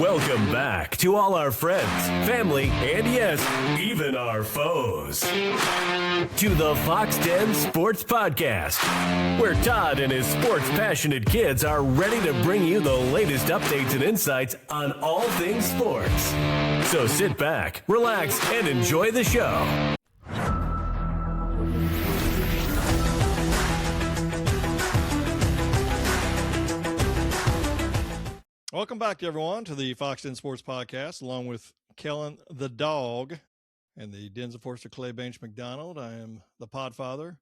Welcome back to all our friends, family, and yes, even our foes. To the Foxx Den Sports Podcast, where Todd and his sports-passionate kids are ready to bring you the latest updates and insights on all things sports. So sit back, relax, and enjoy the show. Welcome back, everyone, to the Foxx Den Sports Podcast, along with Kellen the Dog and the Dens of Forster Clay Bench McDonald. I am the Podfather,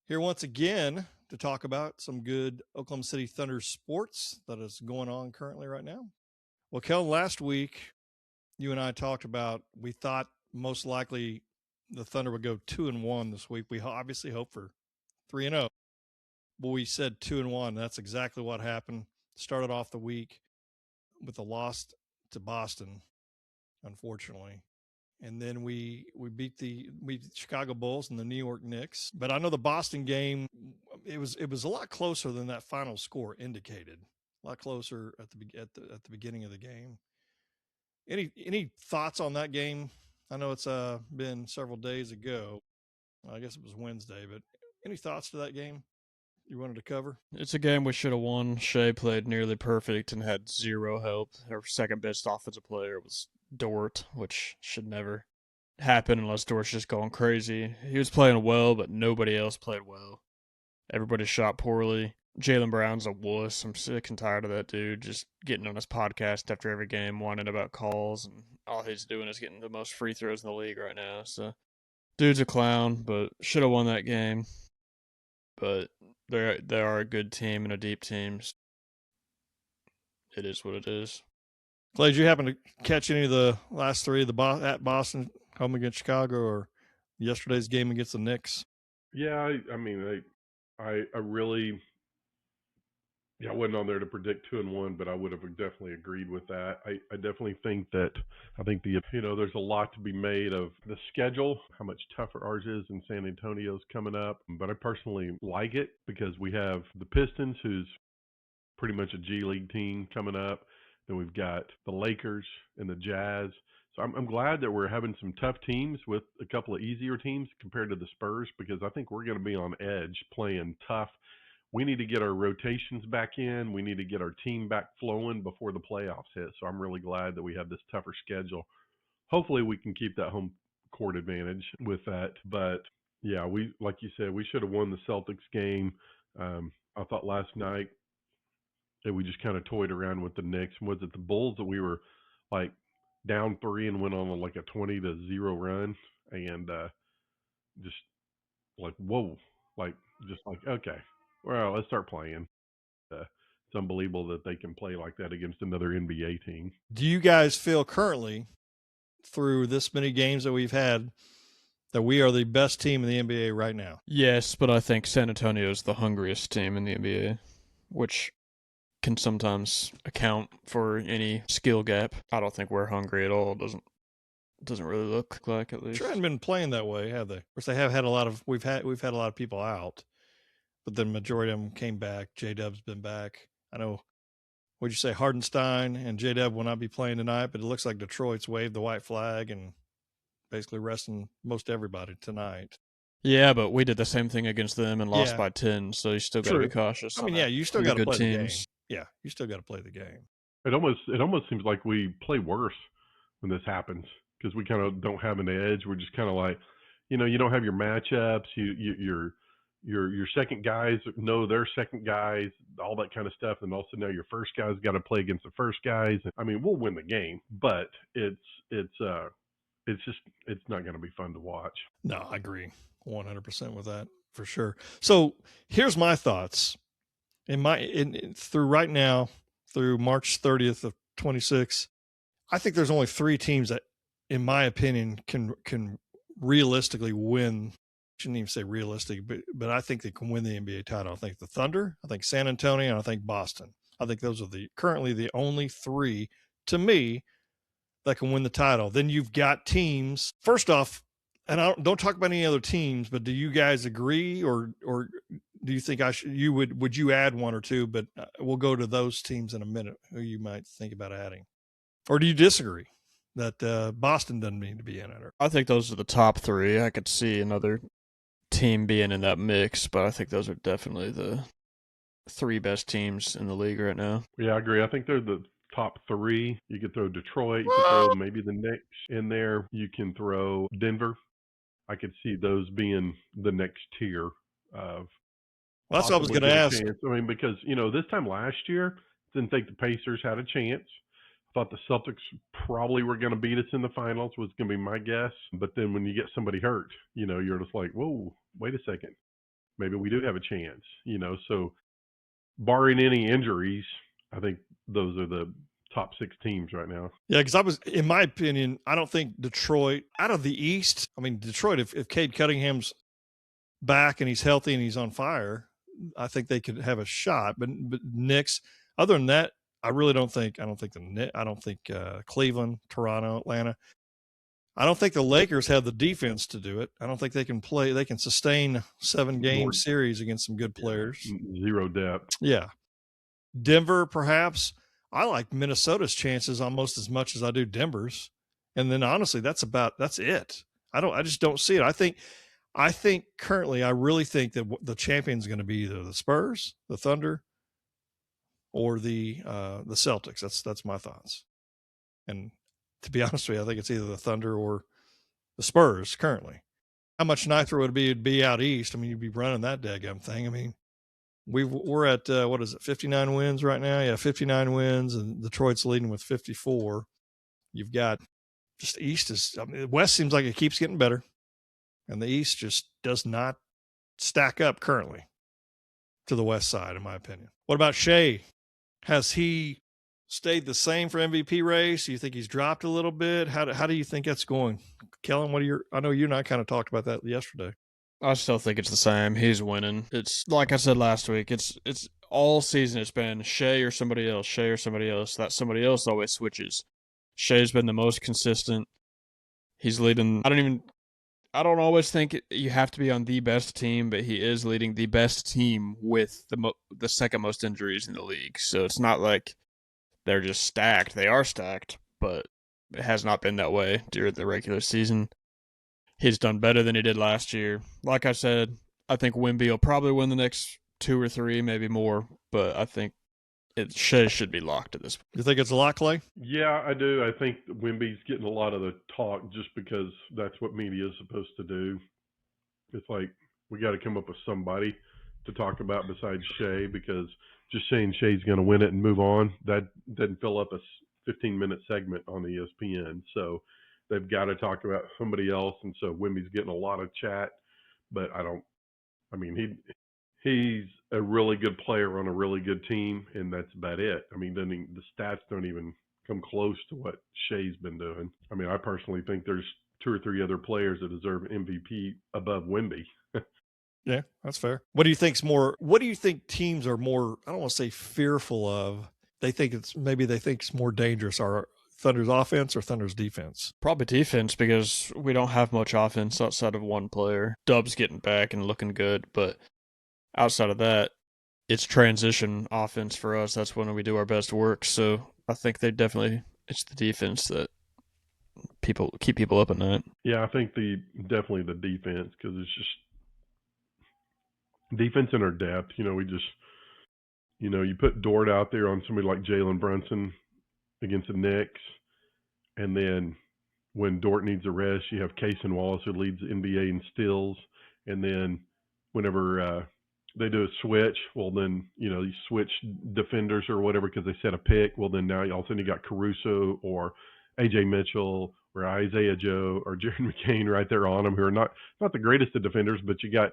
here once again to talk about some good Oklahoma City Thunder sports that is going on currently right now. Well, Kellen, last week, you and I talked about, we thought most likely the Thunder would go 2-1 this week. We obviously hope for 3-0, but we said 2-1. That's exactly what happened. Started off the week with a loss to Boston, unfortunately. And then we beat the Chicago Bulls and the New York Knicks. But I know the Boston game, it was a lot closer than that final score indicated. A lot closer at the beginning of the game. Any thoughts on that game? I know it's been several days ago. I guess it was Wednesday, but any thoughts to that game you wanted to cover? It's a game we should have won. Shai played nearly perfect and had zero help. Our second best offensive player was Dort, which should never happen unless Dort's just going crazy. He was playing well, but nobody else played well. Everybody shot poorly. Jaylen Brown's a wuss. I'm sick and tired of that dude just getting on his podcast after every game, whining about calls, and all he's doing is getting the most free throws in the league right now. So, dude's a clown, but should have won that game. But they are a good team and a deep team. It is what it is. Clay, did you happen to catch any of the last three, at Boston, home against Chicago, or yesterday's game against the Knicks? Yeah, I really, I wasn't on there to predict 2-1, but I would have definitely agreed with that. I definitely think that, there's a lot to be made of the schedule, how much tougher ours is, and San Antonio's coming up. But I personally like it because we have the Pistons, who's pretty much a G League team coming up. Then we've got the Lakers and the Jazz. So I'm glad that we're having some tough teams with a couple of easier teams compared to the Spurs, because I think we're going to be on edge playing tough. We need to get our rotations back in. We need to get our team back flowing before the playoffs hit. So I'm really glad that we have this tougher schedule. Hopefully we can keep that home court advantage with that. But yeah, like you said, we should have won the Celtics game. I thought last night that we just kind of toyed around with the Knicks. Was it the Bulls that we were like down 3 and went on like a 20-0 run, and just like, whoa, okay. Well, let's start playing. It's unbelievable that they can play like that against another NBA team. Do you guys feel currently, through this many games that we've had, that we are the best team in the NBA right now? Yes, but I think San Antonio is the hungriest team in the NBA, which can sometimes account for any skill gap. I don't think we're hungry at all. It doesn't really look like, at least. Sure, hadn't been playing that way, have they? Of course, they have had we've had a lot of people out. But the majority of them came back. J-Dub's been back. I know, what'd you say, Hardenstein and J-Dub will not be playing tonight, but it looks like Detroit's waved the white flag and basically resting most everybody tonight. Yeah, but we did the same thing against them and lost by 10, so you still got to be cautious. I mean, you still got to play the game. Yeah, you still got to play the game. It almost seems like we play worse when this happens, because we kind of don't have an edge. We're just kind of like, you don't have your matchups. Your second guys know their second guys, all that kind of stuff, and also now your first guys got to play against the first guys. I mean, we'll win the game, but it's not going to be fun to watch. No, I agree 100% with that for sure. So here's my thoughts. Through right now, through March 30th of 26, I think there's only 3 teams that, in my opinion, can realistically win. Shouldn't even say realistic, but I think they can win the NBA title. I think the Thunder, I think San Antonio, and I think Boston. I think those are currently the only 3, to me, that can win the title. Then you've got teams. First off, and don't talk about any other teams, but do you guys agree, or do you think would you add 1 or 2? But we'll go to those teams in a minute who you might think about adding. Or do you disagree that Boston doesn't need to be in it? I think those are the top three. I could see another team being in that mix, but I think those are definitely the three best teams in the league right now. Yeah, I agree. I think they're the top three. You could throw Detroit. You could throw maybe the Knicks in there. You can throw Denver. I could see those being the next tier of. Well, that's what I was going to ask. Chance. I mean, because, this time last year, didn't think the Pacers had a chance. Thought the Celtics probably were going to beat us in the finals, was going to be my guess. But then when you get somebody hurt, you're just like, whoa, wait a second. Maybe we do have a chance, So barring any injuries, I think those are the top six teams right now. Yeah, because in my opinion, I don't think Detroit, out of the East, Detroit, if Cade Cunningham's back and he's healthy and he's on fire, I think they could have a shot. But Knicks, other than that, I don't think Cleveland, Toronto, Atlanta. I don't think the Lakers have the defense to do it. I don't think they can sustain 7-game series against some good players. Zero depth. Yeah. Denver, perhaps. I like Minnesota's chances almost as much as I do Denver's. And then honestly, that's it. I just don't see it. I think currently, I really think that the champion's going to be either the Spurs, the Thunder, or the Celtics. That's my thoughts. And to be honest with you, I think it's either the Thunder or the Spurs currently. How much nicer would it be out east? You'd be running that daggum thing. We're at 59 wins right now? Yeah, 59 wins, and Detroit's leading with 54. You've got just East the West seems like it keeps getting better, and the East just does not stack up currently to the West side, in my opinion. What about Shai? Has he stayed the same for MVP race? Do you think he's dropped a little bit? How do you think that's going? Kellen, I know you and I kind of talked about that yesterday. I still think it's the same. He's winning. It's like I said last week. It's all season. It's been Shai or somebody else. Shai or somebody else. That somebody else always switches. Shai's been the most consistent. He's leading. I don't always think you have to be on the best team, but he is leading the best team with the second most injuries in the league. So it's not like they're just stacked. They are stacked, but it has not been that way during the regular season. He's done better than he did last year. Like I said, I think Wemby will probably win the next 2 or 3, maybe more, but I think Shai should be locked at this point. You think it's a lock, Clay? Yeah, I do. I think Wemby's getting a lot of the talk just because that's what media is supposed to do. It's like we got to come up with somebody to talk about besides Shai, because just saying Shai's going to win it and move on, that doesn't fill up a 15-minute segment on ESPN. So they've got to talk about somebody else, and so Wemby's getting a lot of chat, but he's a really good player on a really good team, and that's about it. The stats don't even come close to what Shai's been doing. I personally think there's 2 or 3 other players that deserve MVP above Wemby. Yeah, that's fair. What do you think teams are more, I don't want to say fearful of, they think it's more dangerous? Are Thunder's offense or Thunder's defense? Probably defense, because we don't have much offense outside of one player. Dub's getting back and looking good, but outside of that, it's transition offense for us. That's when we do our best work. So I think it's the defense that keep people up at night. Yeah, I think definitely the defense, because it's just defense in our depth. You put Dort out there on somebody like Jalen Brunson against the Knicks, and then when Dort needs a rest, you have Case and Wallace, who leads the NBA in steals, and then whenever they do a switch, well then, you switch defenders or whatever because they set a pick, well then now all of a sudden you got Caruso or AJ Mitchell or Isaiah Joe or Jared McCain right there on them, who are not the greatest of defenders, but you got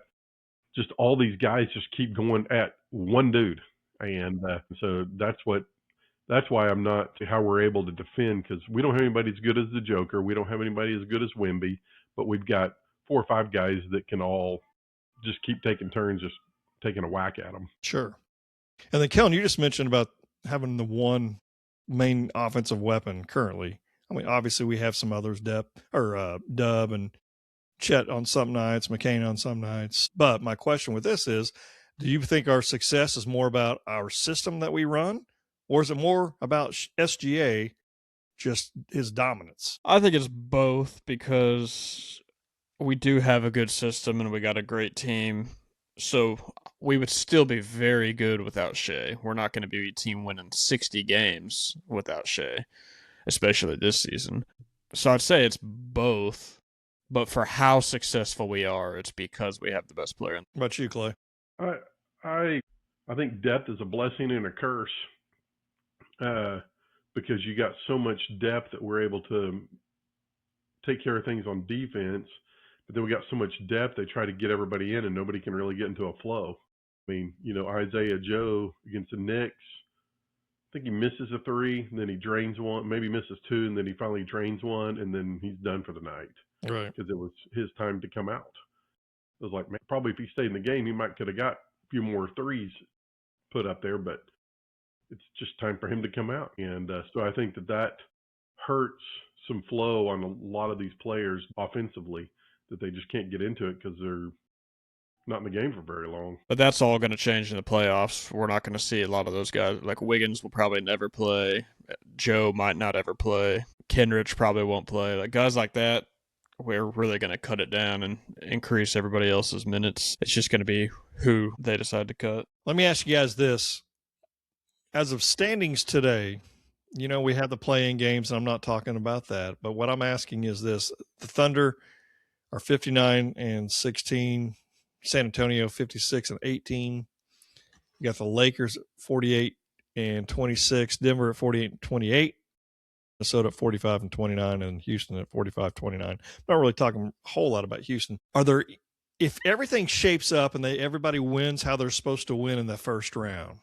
just all these guys just keep going at one dude. And so that's why I'm not how we're able to defend, because we don't have anybody as good as the Joker. We don't have anybody as good as Wemby, but we've got 4 or 5 guys that can all just keep taking turns, just taking a whack at them. Sure. And then, Kellen, you just mentioned about having the one main offensive weapon currently. Obviously we have some others, Dub and Chet on some nights, McCain on some nights. But my question with this is, do you think our success is more about our system that we run, or is it more about SGA just his dominance? I think it's both, because we do have a good system and we got a great team. So we would still be very good without Shai. We're not going to be a team winning 60 games without Shai, especially this season. So I'd say it's both. But for how successful we are, it's because we have the best player. What about you, Clay? I think depth is a blessing and a curse, because you got so much depth that we're able to take care of things on defense. But then we got so much depth, they try to get everybody in, and nobody can really get into a flow. I mean, Isaiah Joe against the Knicks, I think he misses a three, and then he drains one, maybe misses two, and then he finally drains one, and then he's done for the night. Right. Because it was his time to come out. It was like, man, probably if he stayed in the game, he could have got a few more threes put up there, but it's just time for him to come out. And so I think that hurts some flow on a lot of these players offensively, that they just can't get into it because they're not in the game for very long. But that's all going to change in the playoffs. We're not going to see a lot of those guys. Like Wiggins will probably never play. Joe might not ever play. Kenrich probably won't play. Like guys like that, we're really going to cut it down and increase everybody else's minutes. It's just going to be who they decide to cut. Let me ask you guys this. As of standings today, we have the play-in games, and I'm not talking about that. But what I'm asking is this. The Thunder are 59-16. San Antonio 56-18. You got the Lakers at 48-26. Denver at 48-28. Minnesota at 45-29, and Houston at 45-29. I'm not really talking a whole lot about Houston. If everything shapes up and everybody wins how they're supposed to win in the first round,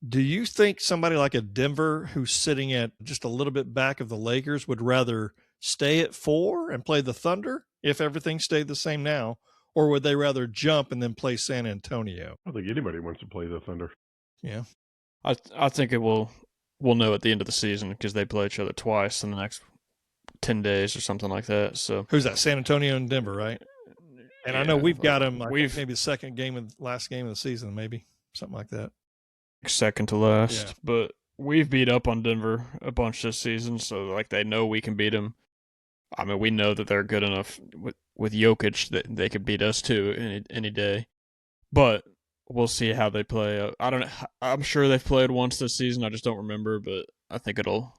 do you think somebody like a Denver who's sitting at just a little bit back of the Lakers would rather stay at 4 and play the Thunder if everything stayed the same now, or would they rather jump and then play San Antonio? I don't think anybody wants to play the Thunder. Yeah. I think we'll know at the end of the season, because they play each other twice in the next 10 days or something like that. So who's that? San Antonio and Denver, right? And I know we've got them maybe the last game of the season, maybe something like that. Second to last. Yeah. But we've beat up on Denver a bunch this season, so like they know we can beat them. I mean, we know that they're good enough with Jokic that they could beat us too any day. But we'll see how they play. I'm sure they've played once this season. I just don't remember, but I think we'll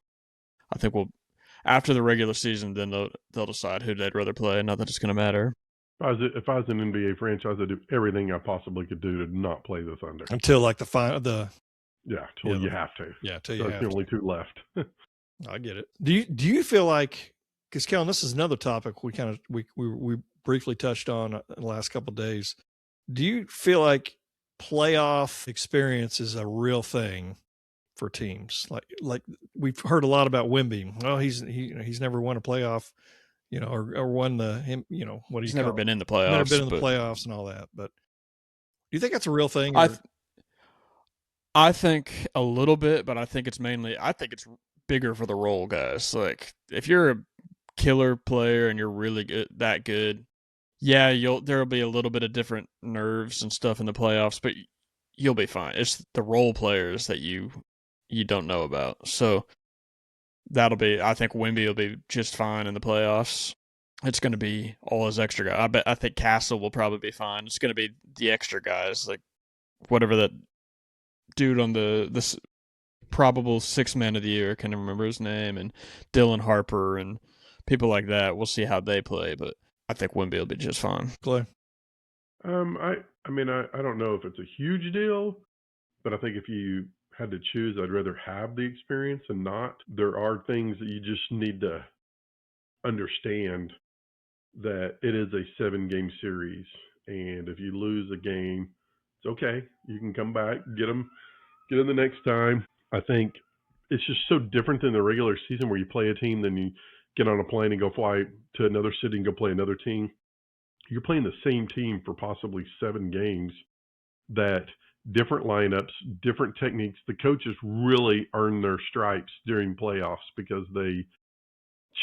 after the regular season, then they'll decide who they'd rather play. Not that it's going to matter. If I was an NBA franchise, I'd do everything I possibly could do to not play the Thunder until like the final. Till you have to. Yeah, till you have to. There's only 2 left. I get it. Do you feel like, because Kellen, this is another topic we briefly touched on in the last couple of days. Do you feel like playoff experience is a real thing for teams? Like we've heard a lot about Wemby. Well, he's never won a playoff, or won he's never been in the playoffs. Never been in the playoffs and all that. But do you think that's a real thing? I think a little bit, but I think it's bigger for the role guys. Like if you're a killer player and you're really good, yeah, there'll be a little bit of different nerves and stuff in the playoffs, but you'll be fine. It's the role players that you don't know about. So I think Wemby will be just fine in the playoffs. It's going to be all his extra guys. I think Castle will probably be fine. It's going to be the extra guys, like whatever that dude on this probable 6th man of the year, I can't remember his name, and Dylan Harper and people like that. We'll see how they play, but I think Wemby will be just fine. Clay? I don't know if it's a huge deal, but I think if you had to choose, I'd rather have the experience and not. There are things that you just need to understand, that it is a 7-game series, and if you lose a game, it's okay. You can come back, get them the next time. I think it's just so different than the regular season where you play a team, then you get on a plane and go fly to another city and go play another team. You're playing the same team for possibly 7 games, that different lineups, different techniques. The coaches really earn their stripes during playoffs because they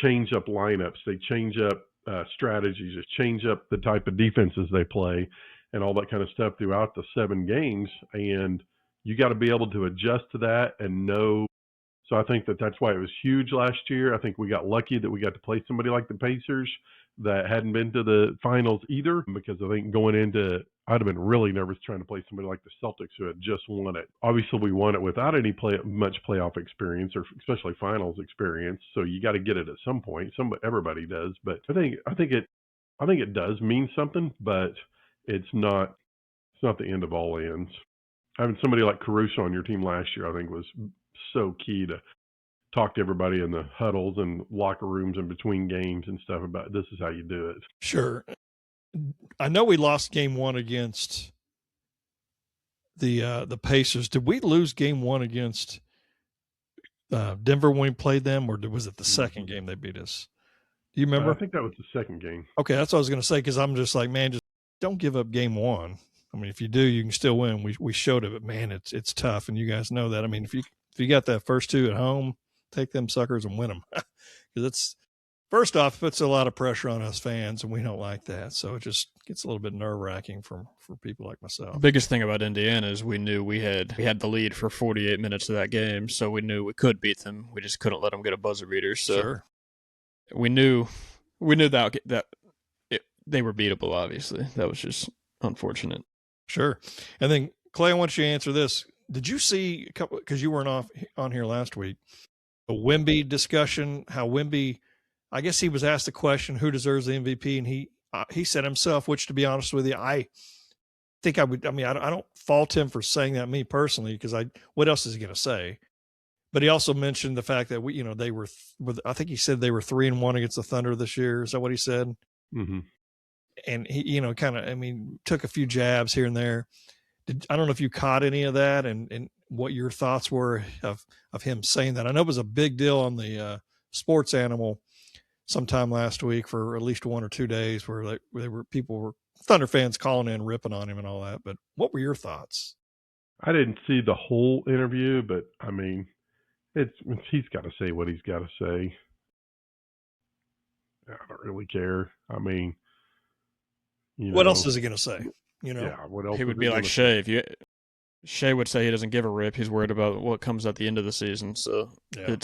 change up lineups. They change up strategies. They change up the type of defenses they play and all that kind of stuff throughout the 7 games. And you got to be able to adjust to that and know So I think that's why it was huge last year. I think we got lucky that we got to play somebody like the Pacers that hadn't been to the finals either, because I think going into, I'd have been really nervous trying to play somebody like the Celtics who had just won it. Obviously, we won it without any much playoff experience, or especially finals experience. So you got to get it at some point. Everybody does, but I think it does mean something, but it's not the end of all ends. Having somebody like Caruso on your team last year, I think, was so key to talk to everybody in the huddles and locker rooms in between games and stuff about this is how you do it. Sure. I know we lost game one against the Pacers. Did we lose game one against Denver when we played them, or was it the second game they beat us? Do you remember? I think that was the second game. Okay, that's what I was going to say, because I'm just like, man, just don't give up game one. I mean, if you do, you can still win. We showed it, but man, it's tough, and you guys know that. I mean, if you got that first two at home, take them suckers and win them, because it's, first off, it puts a lot of pressure on us fans, and we don't like that. So it just gets a little bit nerve-wracking for people like myself. The biggest thing about Indiana is we knew we had the lead for 48 minutes of that game, so we knew we could beat them. We just couldn't let them get a buzzer beater. So sure. we knew that they were beatable. Obviously, that was just unfortunate. Sure. And then Clay, I want you to answer this. Did you see a couple, because you weren't on here last week, a Wemby discussion? How Wemby, I guess he was asked the question, who deserves the MVP, and he said himself, which, to be honest with you, I think I would. I mean, I don't fault him for saying that, me personally, because what else is he going to say? But he also mentioned the fact that they were, I think he said they were 3-1 against the Thunder this year. Is that what he said? Mm-hmm. And he, kind of, I mean, took a few jabs here and there. I don't know if you caught any of that, and what your thoughts were of him saying that. I know it was a big deal on the Sports Animal sometime last week for at least 1 or 2 days, where people were Thunder fans calling in, ripping on him and all that. But what were your thoughts? I didn't see the whole interview, but I mean, he's got to say what he's got to say. I don't really care. I mean, what else is he going to say? Yeah, what else? He would be like Shai. Shai would say he doesn't give a rip. He's worried about what comes at the end of the season. So yeah.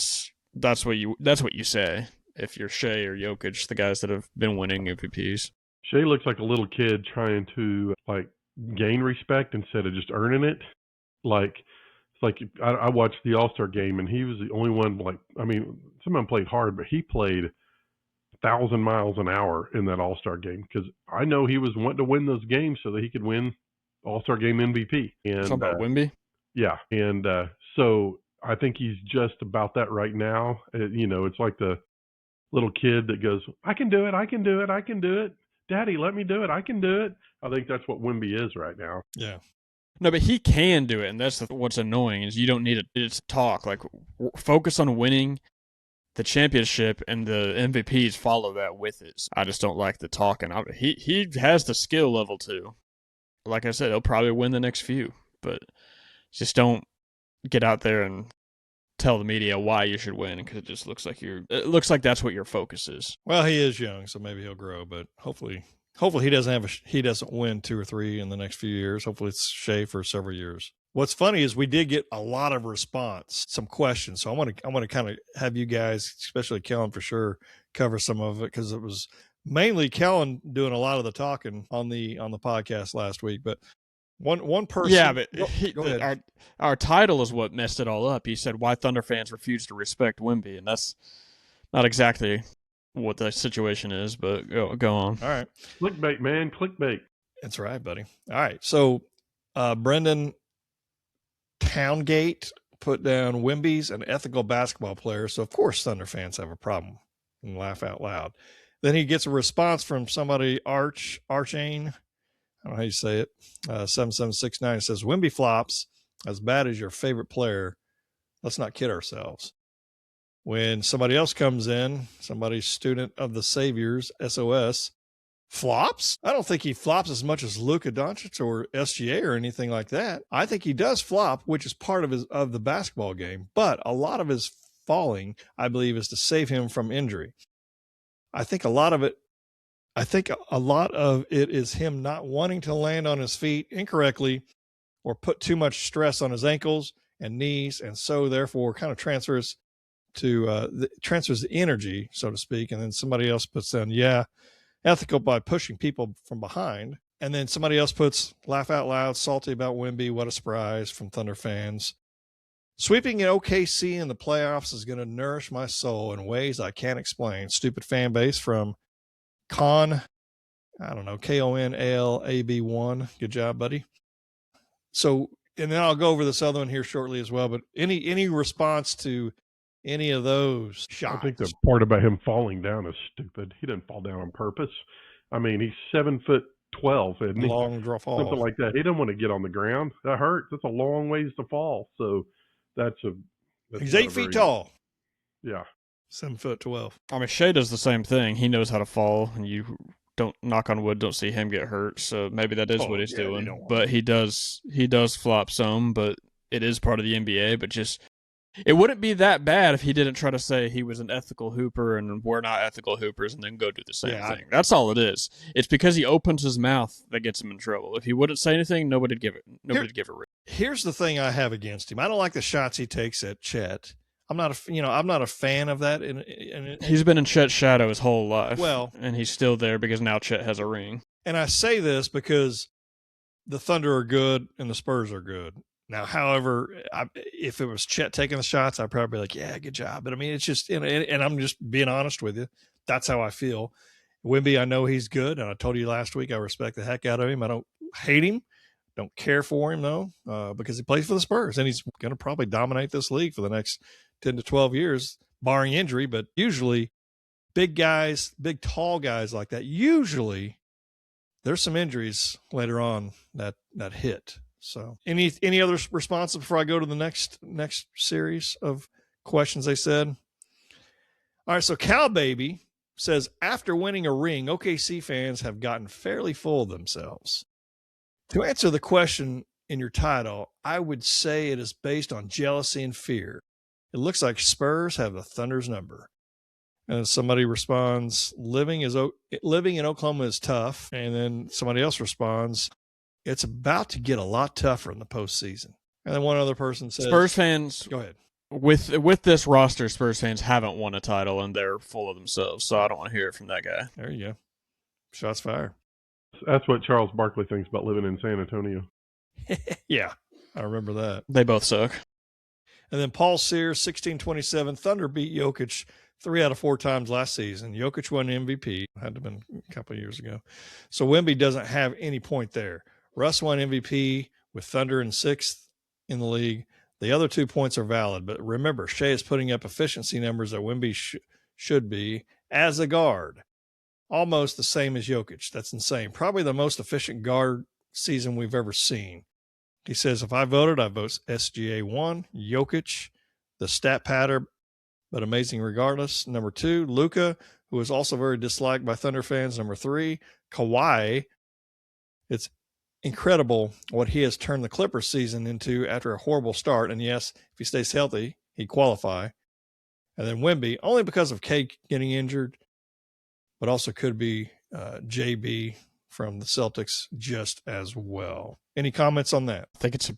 That's what you say if you're Shai or Jokic, the guys that have been winning MVPs. Shai looks like a little kid trying to gain respect instead of just earning it. It's like I watched the All-Star game, and he was the only one. Someone played hard, but he played 1,000 miles an hour in that All-Star game, because I know he was wanting to win those games so that he could win All-Star game MVP. And talking about Wemby? Yeah, and so I think he's just about that right now. It's like the little kid that goes, I can do it, I can do it, I can do it. Daddy, let me do it, I can do it. I think that's what Wemby is right now. Yeah. No, but he can do it, and that's what's annoying is you don't need to talk. Focus on winning the championship, and the MVPs follow that with it. I just don't like the talking. He has the skill level too. Like I said, he'll probably win the next few, but just don't get out there and tell the media why you should win, because it just looks like that's what your focus is. Well, he is young, so maybe he'll grow, but hopefully he doesn't win 2 or 3 in the next few years. Hopefully it's Shai for several years. What's funny is we did get a lot of response, some questions. So I want to kind of have you guys, especially Kellen for sure, cover some of it, because it was mainly Kellen doing a lot of the talking on the podcast last week. But one person, yeah, but go ahead. Our title is what messed it all up. He said why Thunder fans refuse to respect Wemby, and that's not exactly what the situation is. But go on. All right, clickbait, man, clickbait. That's right, buddy. All right, so Brendan Towngate put down Wemby's an ethical basketball player. So, of course, Thunder fans have a problem and laugh out loud. Then he gets a response from somebody, Archane, I don't know how you say it, 7769, says, Wemby flops as bad as your favorite player. Let's not kid ourselves. When somebody else comes in, somebody student of the Saviors, SOS, flops? I don't think he flops as much as Luka Doncic or SGA or anything like that. I think he does flop, which is part of the basketball game. But a lot of his falling, I believe, is to save him from injury. I think a lot of it is him not wanting to land on his feet incorrectly or put too much stress on his ankles and knees, and so therefore kind of transfers the energy, so to speak. And then somebody else puts down, ethical by pushing people from behind. And then somebody else puts, laugh out loud, salty about Wemby, what a surprise from Thunder fans. Sweeping in OKC in the playoffs is going to nourish my soul in ways I can't explain. Stupid fan base from KONALAB1. Good job, buddy. So, and then I'll go over this other one here shortly as well. But any response to any of those shots? I think the part about him falling down is stupid. He didn't fall down on purpose. I mean, he's 7'12", isn't he? Long draw fall. Something like that. He didn't want to get on the ground. That hurts. That's a long ways to fall. So he's 8 feet tall. Yeah. 7'12". I mean, Shai does the same thing. He knows how to fall, and you don't, knock on wood, don't see him get hurt. So maybe that is what he's doing. But he does flop some, but it is part of the NBA. But just, it wouldn't be that bad if he didn't try to say he was an ethical hooper and we're not ethical hoopers and then go do the same thing. That's all it is. It's because he opens his mouth that gets him in trouble. If he wouldn't say anything, nobody'd give a rip. Here's the thing I have against him. I don't like the shots he takes at Chet. I'm not a fan of that. He's been in Chet's shadow his whole life. Well, and he's still there because now Chet has a ring. And I say this because the Thunder are good and the Spurs are good. Now, however, if it was Chet taking the shots, I'd probably be like, yeah, good job. But I mean, it's just, and I'm just being honest with you. That's how I feel. Wemby, I know he's good. And I told you last week, I respect the heck out of him. I don't hate him. Don't care for him, though, because he plays for the Spurs. And he's going to probably dominate this league for the next 10 to 12 years, barring injury. But usually big guys, big, tall guys like that, usually there's some injuries later on that hit. So any other responses before I go to the next series of questions they said? All right, so Cal Baby says, after winning a ring, OKC fans have gotten fairly full of themselves. To answer the question in your title, I would say it is based on jealousy and fear. It looks like Spurs have the Thunder's number. And somebody responds, living in Oklahoma is tough. And then somebody else responds, it's about to get a lot tougher in the postseason. And then one other person says, Spurs fans, go ahead. With this roster, Spurs fans haven't won a title and they're full of themselves. So I don't want to hear it from that guy. There you go. Shots fired. That's what Charles Barkley thinks about living in San Antonio. Yeah, I remember that. They both suck. And then Paul Sears, 1627. Thunder beat Jokic 3 out of 4 times last season. Jokic won MVP. Had to have been a couple of years ago. So Wemby doesn't have any point there. Russ won MVP with Thunder in 6th in the league. The other 2 points are valid. But remember, Shai is putting up efficiency numbers that Wemby should be as a guard. Almost the same as Jokic. That's insane. Probably the most efficient guard season we've ever seen. He says, if I voted, I vote SGA 1, Jokic, the stat pattern, but amazing regardless. Number 2, Luka, who is also very disliked by Thunder fans. Number 3, Kawhi. It's incredible what he has turned the Clippers season into after a horrible start. And yes, if he stays healthy, he'd qualify. And then Wemby, only because of K getting injured, but also could be JB from the Celtics just as well. Any comments on that? I think it's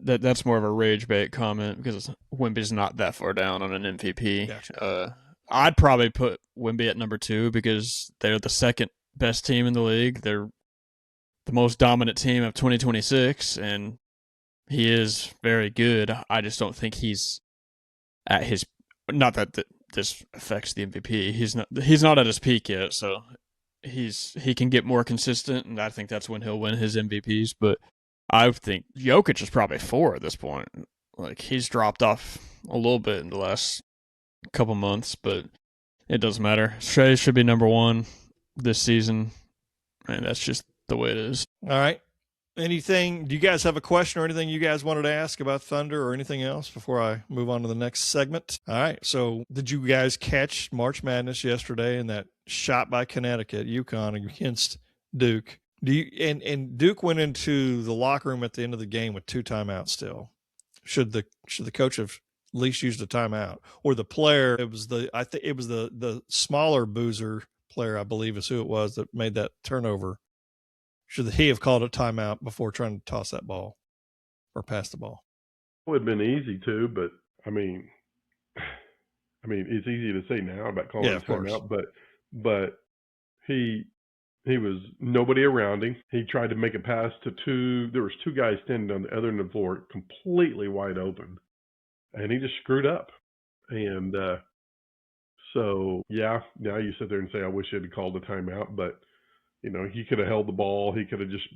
that's more of a rage bait comment because Wemby's not that far down on an MVP. Gotcha. I'd probably put Wemby at number 2 because they're the second best team in the league. They're the most dominant team of 2026, and he is very good. I just don't think he's at his, not that this affects the MVP. He's not at his peak yet, so he can get more consistent, and I think that's when he'll win his MVPs. But I think Jokic is probably 4 at this point. Like, he's dropped off a little bit in the last couple months, but it doesn't matter. Shai should be number 1 this season, and that's just the way it is. All right. Anything, do you guys have a question or anything you guys wanted to ask about Thunder or anything else before I move on to the next segment? All right. So did you guys catch March Madness yesterday and that shot by Connecticut, UConn against Duke? And Duke went into the locker room at the end of the game with 2 timeouts still. Should the coach have at least used a timeout? Or the player, it was the smaller boozer player, I believe is who it was that made that turnover. Should he have called a timeout before trying to toss that ball or pass the ball? It would have been easy to, but I mean, it's easy to say now about calling a timeout, but he was nobody around him. He tried to make a pass to two. There was two guys standing on the other end of the floor, completely wide open, and he just screwed up. And so, yeah, now you sit there and say, I wish he had called a timeout, but he could have held the ball. He could have just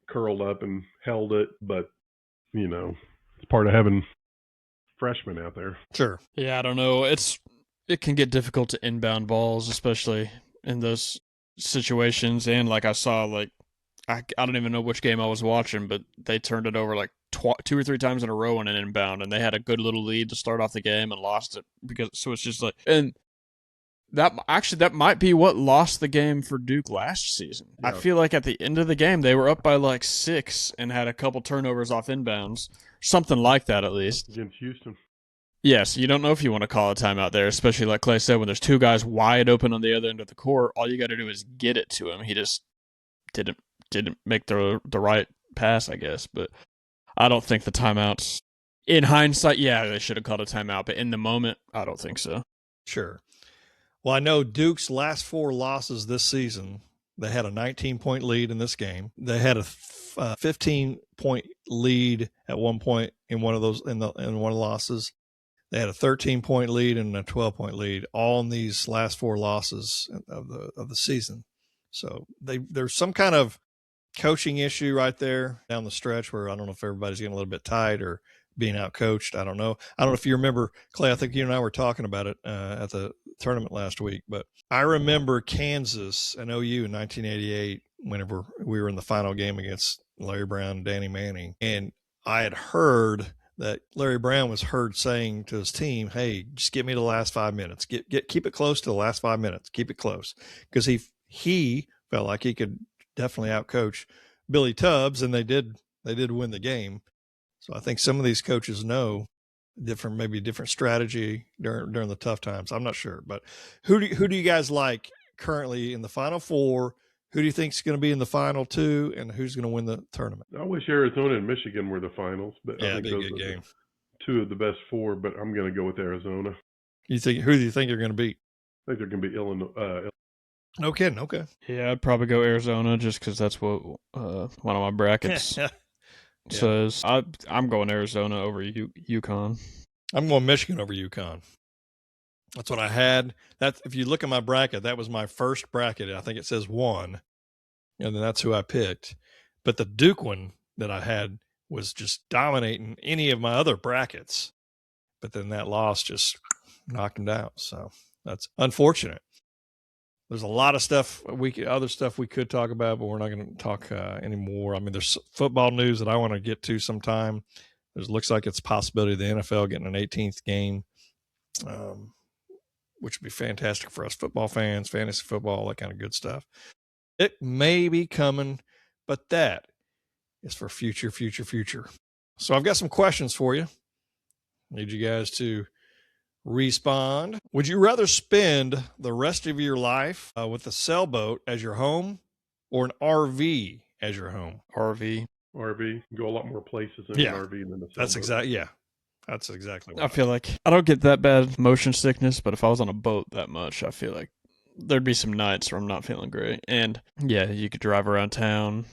curled up and held it, but it's part of having freshmen out there. Sure. Yeah, I don't know. It can get difficult to inbound balls, especially in those situations. And like I saw, I don't even know which game I was watching, but they turned it over like 2 or 3 times in a row in an inbound, and they had a good little lead to start off the game and lost it so it's just like, and that might be what lost the game for Duke last season. Yeah. I feel like at the end of the game they were up by like 6 and had a couple turnovers off inbounds, something like that at least. Against Houston. Yes, you don't know if you want to call a timeout there, especially like Clay said, when there's 2 guys wide open on the other end of the court. All you got to do is get it to him. He just didn't make the right pass, I guess. But I don't think the timeouts, in hindsight, yeah, they should have called a timeout. But in the moment, I don't think so. Sure. Well, I know Duke's last 4 losses this season, they had a 19-point lead in this game. They had a 15-point lead at one point in one of those in one of the losses. They had a 13-point lead and a 12-point lead, all in these last 4 losses of the season. So there's some kind of coaching issue right there down the stretch where I don't know if everybody's getting a little bit tight or being out coached. I don't know. I don't know if you remember, Clay, I think you and I were talking about it at the tournament last week, but I remember Kansas and OU in 1988 whenever we were in the final game against Larry Brown and Danny Manning. And I had heard that Larry Brown was heard saying to his team, hey, just get me to the last 5 minutes. Keep it close to the last 5 minutes. Keep it close. Because he felt like he could definitely outcoach Billy Tubbs, and they did win the game. So I think some of these coaches know different strategy during the tough times. I'm not sure, but who do you guys like currently in the Final Four? Who do you think is going to be in the Final 2, and who's going to win the tournament? I wish Arizona and Michigan were the finals, but yeah, I think those are game. 2 of the best 4. But I'm going to go with Arizona. Who do you think you're going to beat? I think they're going to be Illinois. No kidding. Okay. Yeah, I'd probably go Arizona just because that's what one of my brackets says. I'm going Arizona over UConn. I'm going Michigan over UConn. That's what I had. If you look at my bracket, that was my first bracket. I think it says 1, and then that's who I picked. But the Duke one that I had was just dominating any of my other brackets. But then that loss just knocked him down. So that's unfortunate. There's a lot of stuff other stuff we could talk about, but we're not going to talk anymore. I mean, there's football news that I want to get to sometime. It looks like it's a possibility of the NFL getting an 18th game, which would be fantastic for us football fans, fantasy football, all that kind of good stuff. It may be coming, but that is for future. So I've got some questions for you. Need you guys to respond. Would you rather spend the rest of your life with a sailboat as your home or an RV as your home? RV. Go a lot more places in an RV than a sailboat. That's exactly what I feel like. I don't get that bad motion sickness, but if I was on a boat that much, I feel like there'd be some nights where I'm not feeling great. And yeah, you could drive around town.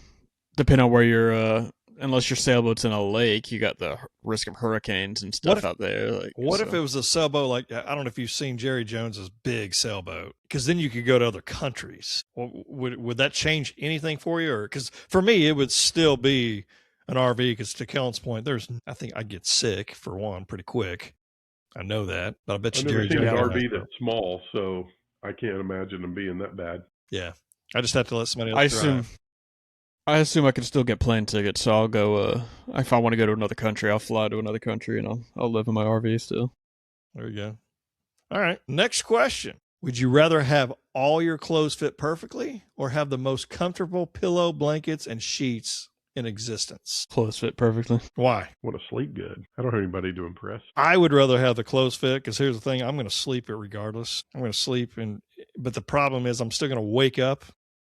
Depending on where you're, unless your sailboat's in a lake, you got the risk of hurricanes and stuff out there. What if it was a sailboat like, I don't know if you've seen Jerry Jones's big sailboat, because then you could go to other countries. Would that change anything for you? Or because for me, it would still be an RV, because to Kellen's point, I think I'd get sick for one pretty quick. I know that, but I bet you Jerry Jones an RV that's small, so I can't imagine them being that bad. Yeah, I just have to let somebody else drive. I assume I can still get plane tickets, so I'll go. If I want to go to another country, I'll fly to another country, and I'll live in my RV still. There you go. All right, next question. Would you rather have all your clothes fit perfectly or have the most comfortable pillow, blankets, and sheets in existence? Clothes fit perfectly. Why? Want to sleep good. I don't have anybody to impress. I would rather have the clothes fit, because here's the thing. I'm going to sleep it regardless. I'm going to sleep, but the problem is I'm still going to wake up,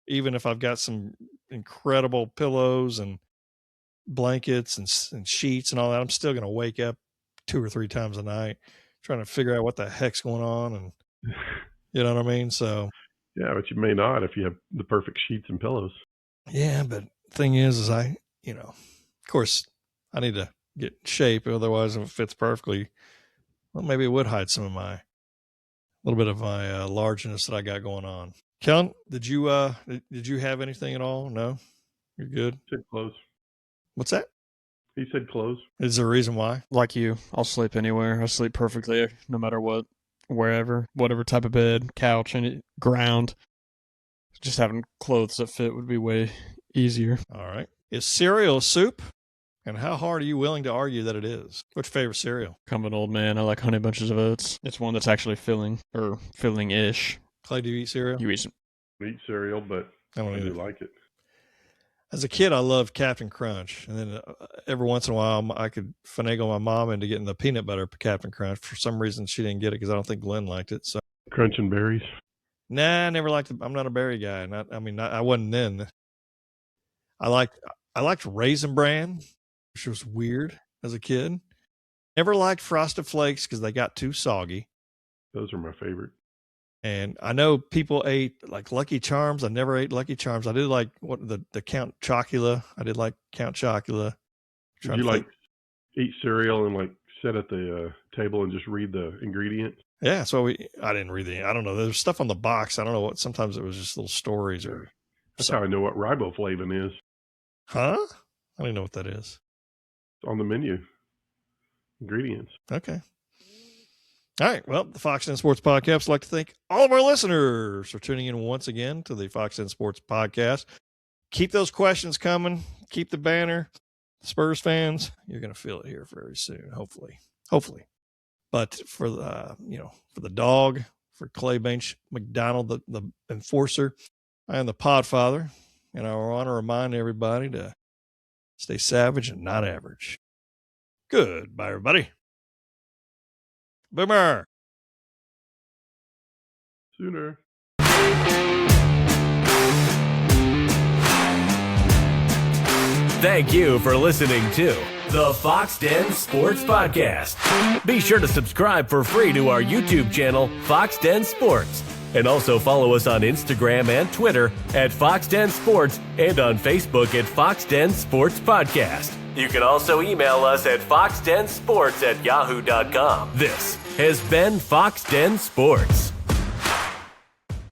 even if I've got some incredible pillows and blankets and sheets and all that, I'm still going to wake up 2 or 3 times a night trying to figure out what the heck's going on. And you know what I mean? So, yeah, but you may not if you have the perfect sheets and pillows. yeah, but the thing is of course, I need to get in shape. Otherwise, if it fits perfectly, well, maybe it would hide some of a little bit of my largeness that I got going on. Kellen, did you have anything at all? No, you're good. He said clothes. What's that? He said clothes. Is there a reason why? Like you, I'll sleep anywhere. I sleep perfectly no matter what, wherever, whatever type of bed, couch, any ground. Just having clothes that fit would be way easier. All right. Is cereal soup? And how hard are you willing to argue that it is? What's your favorite cereal? I'm an old man. I like Honey Bunches of Oats. It's one that's actually filling-ish. Clay, do you eat cereal? You eat Eat cereal, but I do like it. As a kid, I loved Captain Crunch. And then every once in a while, I could finagle my mom into getting the peanut butter Captain Crunch. For some reason, she didn't get it because I don't think Glenn liked it. So Crunch and berries? Nah, I never liked it. I'm not a berry guy. I wasn't then. I liked Raisin Bran, which was weird as a kid. Never liked Frosted Flakes because they got too soggy. Those are my favorite. And I know people ate like Lucky Charms. I never ate Lucky Charms. I did like the Count Chocula. I did like Count Chocula. Did you eat cereal and sit at the table and just read the ingredients? Yeah, so I didn't read I don't know. There's stuff on the box. I don't know what. Sometimes it was just little stories or. That's how I know what riboflavin is. Huh? I don't even know what that is. It's on the menu. Ingredients. Okay. All right. Well, the Foxx Den Sports Podcast would like to thank all of our listeners for tuning in once again to the Foxx Den Sports Podcast. Keep those questions coming. Keep the banner. Spurs fans, you're going to feel it here very soon, hopefully. But for the dog, for Clay Bench McDonald, the enforcer, I am the podfather, and I want to remind everybody to stay savage and not average. Goodbye, everybody. Boomer. Sooner. Thank you for listening to the Foxx Den Sports Podcast. Be sure to subscribe for free to our YouTube channel, Foxx Den Sports. And also follow us on Instagram and Twitter at Foxx Den Sports and on Facebook at Foxx Den Sports Podcast. You can also email us at foxdensports@yahoo.com. This has been Foxx Den Sports.